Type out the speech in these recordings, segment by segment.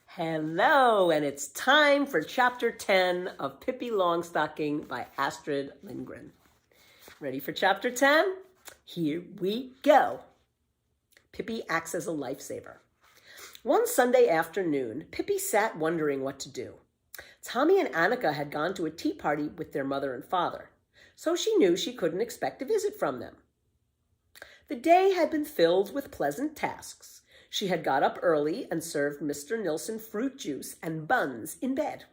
Hello, and it's time for Chapter 10 of Pippi Longstocking by Astrid Lindgren. Ready for Chapter 10? Here we go. Pippi acts as a lifesaver. One Sunday afternoon, Pippi sat wondering what to do. Tommy and Annika had gone to a tea party with their mother and father, so she knew she couldn't expect a visit from them. The day had been filled with pleasant tasks. She had got up early and served Mr. Nilsson fruit juice and buns in bed.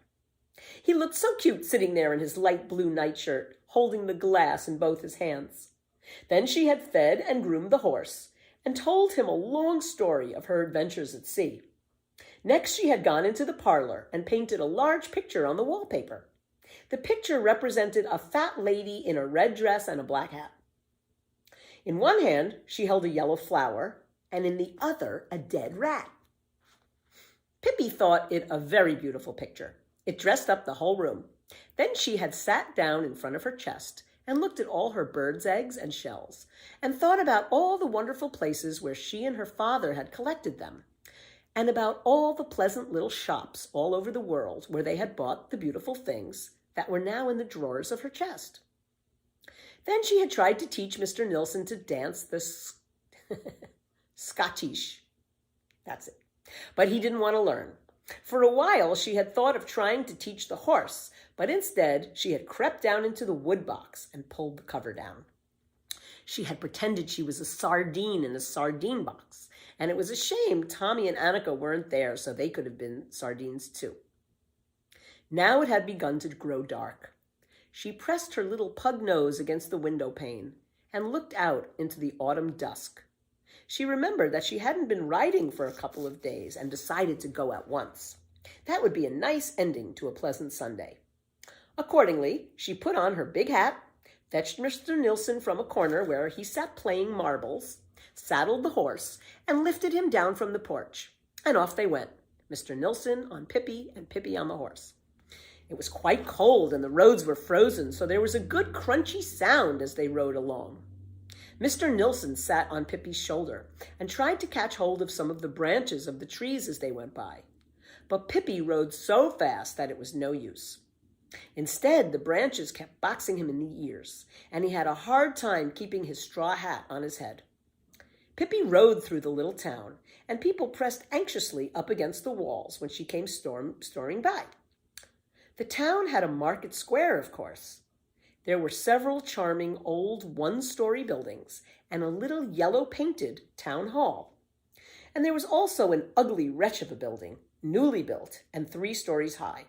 He looked so cute sitting there in his light blue nightshirt, holding the glass in both his hands. Then she had fed and groomed the horse and told him a long story of her adventures at sea. Next, she had gone into the parlor and painted a large picture on the wallpaper. The picture represented a fat lady in a red dress and a black hat. In one hand, she held a yellow flower, and in the other, a dead rat. Pippi thought it a very beautiful picture. It dressed up the whole room. Then she had sat down in front of her chest and looked at all her birds' eggs and shells, and thought about all the wonderful places where she and her father had collected them, and about all the pleasant little shops all over the world where they had bought the beautiful things that were now in the drawers of her chest. Then she had tried to teach Mr. Nilsson to dance the Scottish. That's it. But he didn't want to learn. For a while, she had thought of trying to teach the horse, but instead, she had crept down into the wood box and pulled the cover down. She had pretended she was a sardine in a sardine box, and it was a shame Tommy and Annika weren't there so they could have been sardines too. Now it had begun to grow dark. She pressed her little pug nose against the window pane and looked out into the autumn dusk. She remembered that she hadn't been riding for a couple of days and decided to go at once. That would be a nice ending to a pleasant Sunday. Accordingly, she put on her big hat, fetched Mr. Nilsson from a corner where he sat playing marbles, saddled the horse, and lifted him down from the porch. And off they went, Mr. Nilsson on Pippi and Pippi on the horse. It was quite cold and the roads were frozen, so there was a good crunchy sound as they rode along. Mr. Nilsson sat on Pippi's shoulder and tried to catch hold of some of the branches of the trees as they went by. But Pippi rode so fast that it was no use. Instead, the branches kept boxing him in the ears, and he had a hard time keeping his straw hat on his head. Pippi rode through the little town, and people pressed anxiously up against the walls when she came storming by. The town had a market square, of course. There were several charming old one-story buildings and a little yellow-painted town hall. And there was also an ugly wretch of a building, newly built and 3 stories high.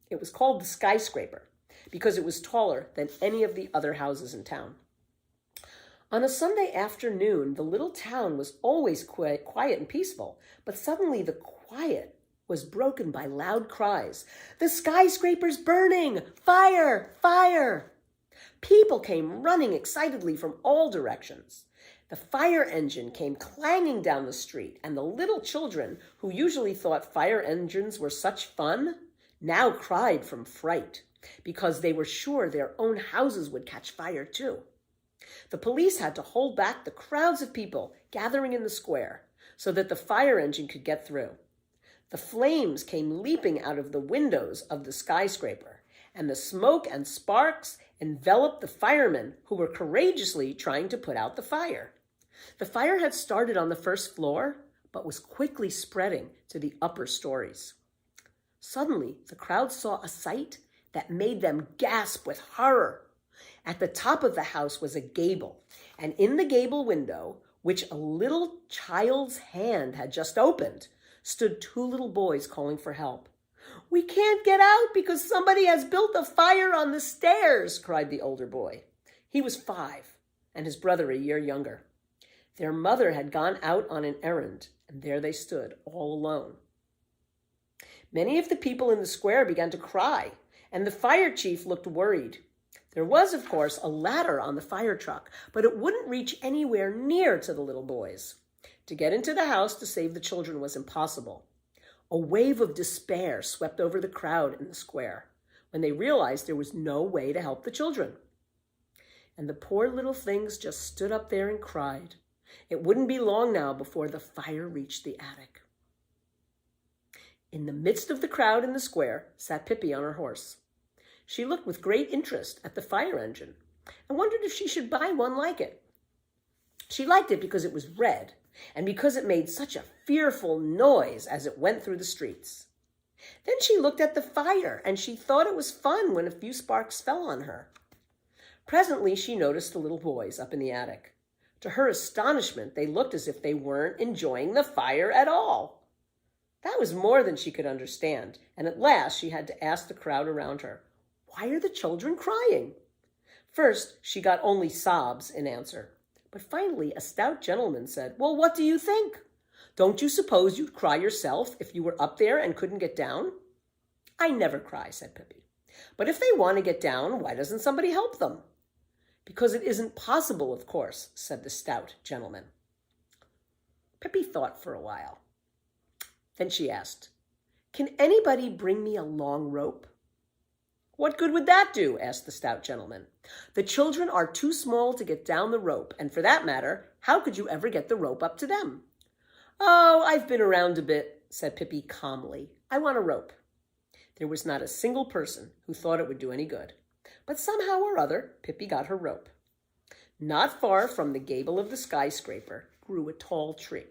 It was called the skyscraper because it was taller than any of the other houses in town. On a Sunday afternoon, the little town was always quiet and peaceful, but suddenly the quiet was broken by loud cries. "The skyscraper's burning! Fire! Fire!" People came running excitedly from all directions. The fire engine came clanging down the street, and the little children, who usually thought fire engines were such fun, now cried from fright, because they were sure their own houses would catch fire too. The police had to hold back the crowds of people gathering in the square so that the fire engine could get through. The flames came leaping out of the windows of the skyscraper, and the smoke and sparks enveloped the firemen who were courageously trying to put out the fire. The fire had started on the first floor, but was quickly spreading to the upper stories. Suddenly, the crowd saw a sight that made them gasp with horror. At the top of the house was a gable, and in the gable window, which a little child's hand had just opened, stood 2 little boys calling for help. "We can't get out because somebody has built a fire on the stairs," cried the older boy. He was 5, and his brother a year younger. Their mother had gone out on an errand, and there they stood, all alone. Many of the people in the square began to cry, and the fire chief looked worried. There was, of course, a ladder on the fire truck, but it wouldn't reach anywhere near to the little boys. To get into the house to save the children was impossible. A wave of despair swept over the crowd in the square when they realized there was no way to help the children. And the poor little things just stood up there and cried. It wouldn't be long now before the fire reached the attic. In the midst of the crowd in the square sat Pippi on her horse. She looked with great interest at the fire engine and wondered if she should buy one like it. She liked it because it was red and because it made such a fearful noise as it went through the streets. Then she looked at the fire and she thought it was fun when a few sparks fell on her. Presently she noticed the little boys up in the attic. To her astonishment, they looked as if they weren't enjoying the fire at all. That was more than she could understand, and at last she had to ask the crowd around her, "Why are the children crying?" First, she got only sobs in answer. But finally, a stout gentleman said, "Well, what do you think? Don't you suppose you'd cry yourself if you were up there and couldn't get down?" "I never cry," said Pippi. "But if they want to get down, why doesn't somebody help them?" "Because it isn't possible, of course," said the stout gentleman. Pippi thought for a while. Then she asked, "Can anybody bring me a long rope?" "What good would that do?" asked the stout gentleman. "The children are too small to get down the rope, and for that matter, how could you ever get the rope up to them?" "Oh, I've been around a bit," said Pippi calmly. "I want a rope." There was not a single person who thought it would do any good. But somehow or other, Pippi got her rope. Not far from the gable of the skyscraper grew a tall tree.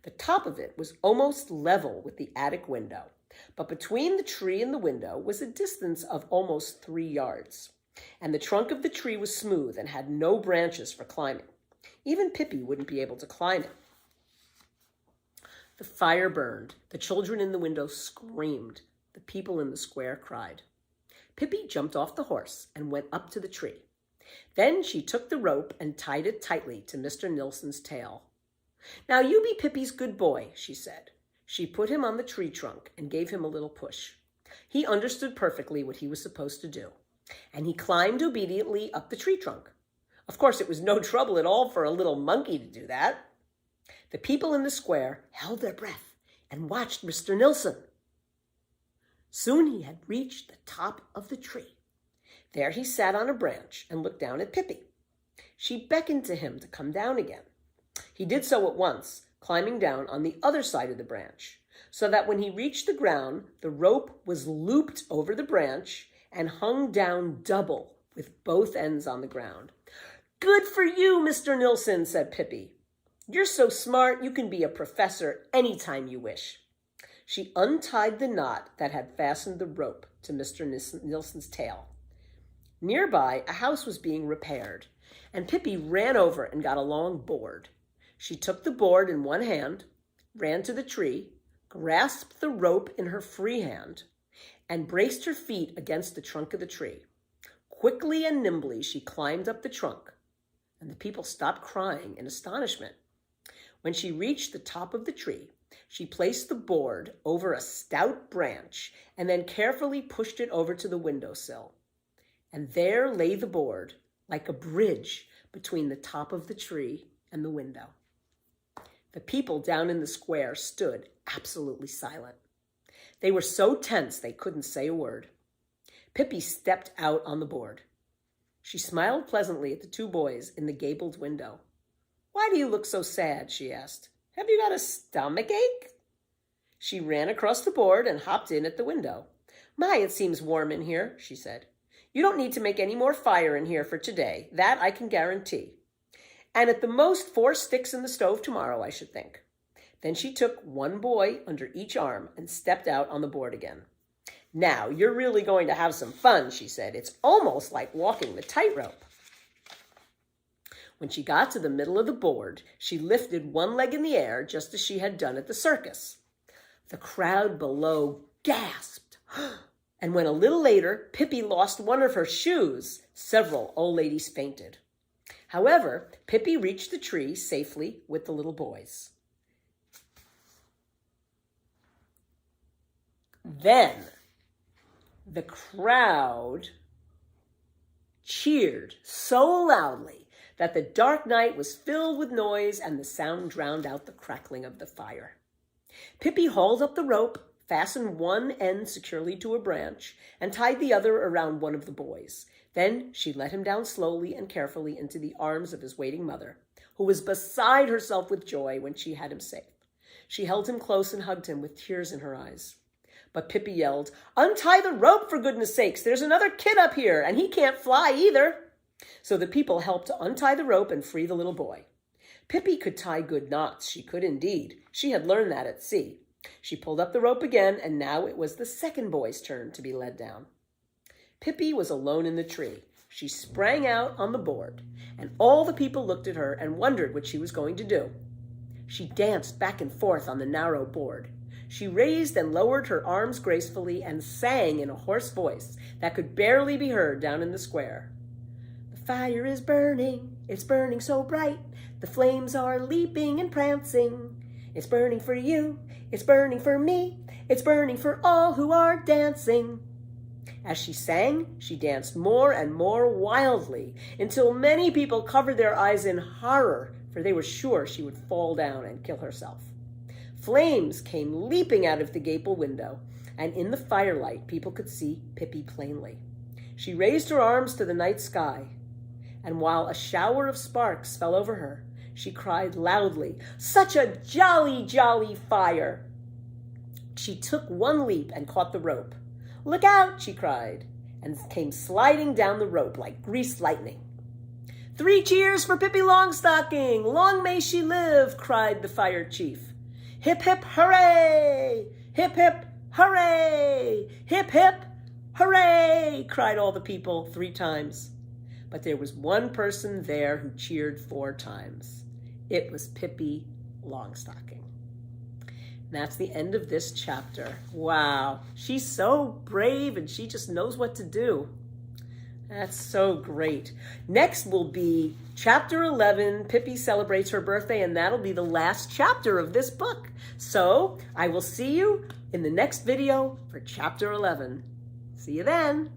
The top of it was almost level with the attic window, but between the tree and the window was a distance of almost 3 yards. And the trunk of the tree was smooth and had no branches for climbing. Even Pippi wouldn't be able to climb it. The fire burned. The children in the window screamed. The people in the square cried. Pippi jumped off the horse and went up to the tree. Then she took the rope and tied it tightly to Mr. Nilsson's tail. "Now you be Pippi's good boy," she said. She put him on the tree trunk and gave him a little push. He understood perfectly what he was supposed to do, and he climbed obediently up the tree trunk. Of course, it was no trouble at all for a little monkey to do that. The people in the square held their breath and watched Mr. Nilsson. Soon he had reached the top of the tree. There he sat on a branch and looked down at Pippi. She beckoned to him to come down again. He did so at once, climbing down on the other side of the branch, so that when he reached the ground, the rope was looped over the branch and hung down double with both ends on the ground. "Good for you, Mr. Nilsson," said Pippi. "You're so smart you can be a professor any time you wish." She untied the knot that had fastened the rope to Mr. Nilsson's tail. Nearby, a house was being repaired, and Pippi ran over and got a long board. She took the board in one hand, ran to the tree, grasped the rope in her free hand, and braced her feet against the trunk of the tree. Quickly and nimbly, she climbed up the trunk, and the people stopped crying in astonishment. When she reached the top of the tree, she placed the board over a stout branch and then carefully pushed it over to the windowsill. And there lay the board, like a bridge between the top of the tree and the window. The people down in the square stood absolutely silent. They were so tense they couldn't say a word. Pippi stepped out on the board. She smiled pleasantly at the two boys in the gabled window. "Why do you look so sad?" she asked. "Have you got a stomach ache?" She ran across the board and hopped in at the window. "My, it seems warm in here," she said. "You don't need to make any more fire in here for today. That I can guarantee. And at the most 4 sticks in the stove tomorrow, I should think." Then she took one boy under each arm and stepped out on the board again. "Now, you're really going to have some fun," she said. "It's almost like walking the tightrope." When she got to the middle of the board, she lifted one leg in the air just as she had done at the circus. The crowd below gasped. And when a little later, Pippi lost one of her shoes, several old ladies fainted. However, Pippi reached the tree safely with the little boys. Then the crowd cheered so loudly that the dark night was filled with noise and the sound drowned out the crackling of the fire. Pippi hauled up the rope, fastened one end securely to a branch, and tied the other around one of the boys. Then she let him down slowly and carefully into the arms of his waiting mother, who was beside herself with joy when she had him safe. She held him close and hugged him with tears in her eyes. But Pippi yelled, "Untie the rope, for goodness sakes! There's another kid up here, and he can't fly either." So the people helped to untie the rope and free the little boy. Pippi could tie good knots. She could indeed. She had learned that at sea. She pulled up the rope again, and now it was the second boy's turn to be led down. Pippi was alone in the tree. She sprang out on the board, and all the people looked at her and wondered what she was going to do. She danced back and forth on the narrow board. She raised and lowered her arms gracefully and sang in a hoarse voice that could barely be heard down in the square. "The fire is burning, it's burning so bright. The flames are leaping and prancing. It's burning for you, it's burning for me. It's burning for all who are dancing." As she sang, she danced more and more wildly until many people covered their eyes in horror, for they were sure she would fall down and kill herself. Flames came leaping out of the gable window, and in the firelight people could see Pippi plainly. She raised her arms to the night sky, and while a shower of sparks fell over her, she cried loudly, "Such a jolly, jolly fire!" She took one leap and caught the rope. "Look out!" she cried, and came sliding down the rope like greased lightning. "Three cheers for Pippi Longstocking! Long may she live!" cried the fire chief. "Hip, hip, hooray! Hip, hip, hooray! Hip, hip, hooray!" cried all the people 3 times. But there was one person there who cheered 4 times. It was Pippi Longstocking. That's the end of this chapter. Wow, she's so brave and she just knows what to do. That's so great. Next will be chapter 11. Pippi celebrates her birthday, and that'll be the last chapter of this book. So I will see you in the next video for chapter 11. See you then.